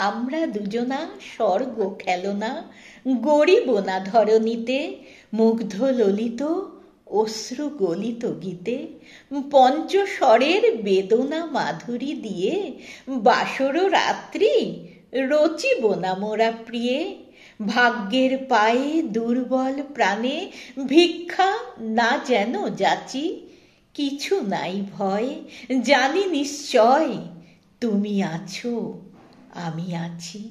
আমরা দুজনা স্বর্গ খেলনা, গড়িব না ধরণীতে, মুগ্ধ ললিত অশ্রু গলিত গীতে, পঞ্চস্বরের বেদনা মাধুরী দিয়ে বাসর রাত্রি রচিব না মোরা প্রিয়ে। ভাগ্যের পায়ে দুর্বল প্রাণে ভিক্ষা না যেন যাচি, কিছু নাই ভয়, জানি নিশ্চয় তুমি আছো, আমি আছি।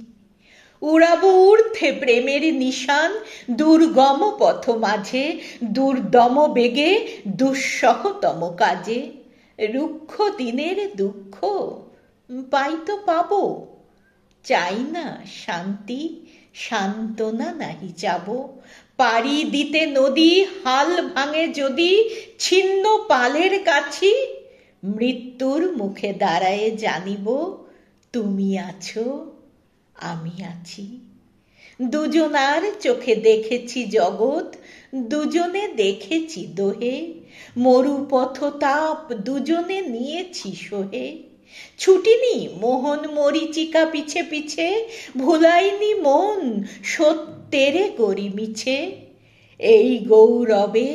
উড়াবো ঊর্ধ্বে প্রেমের নিশান, দুর্গম পথ মাঝে, দুর্দম বেগে দুঃসহতম কাজে। রুক্ষ দিনের দুঃখ পাই তো পাবো, চাই না শান্তি, সান্ত্বনা নাহি চাব। পাড়ি দিতে নদী হাল ভাঙে যদি, ছিন্ন পালের কাছি মৃত্যুর মুখে দাঁড়ায়ে জানিব, তুমি আছো, আমি আছি। দুজনার চোখে দেখেছি জগৎ, দুজনে দেখেছি দোহে, মরুপথ তাপ দুজনে নিয়েছি সহে। ছুটিনি মোহন মরীচিকা পিছে পিছে, ভুলাইনি মন সত্যের করি মিছে। এই গৌরবে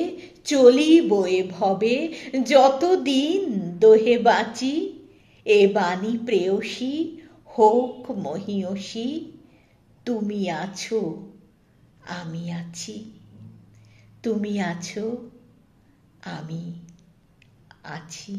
চলিব এ ভবে, যতদিন দোহে বাঁচি। এ বাণী প্রেয়সী হোক মহীয়সী, তুমি আছো, আমি আছি। তুমি আছো, আমি আছি।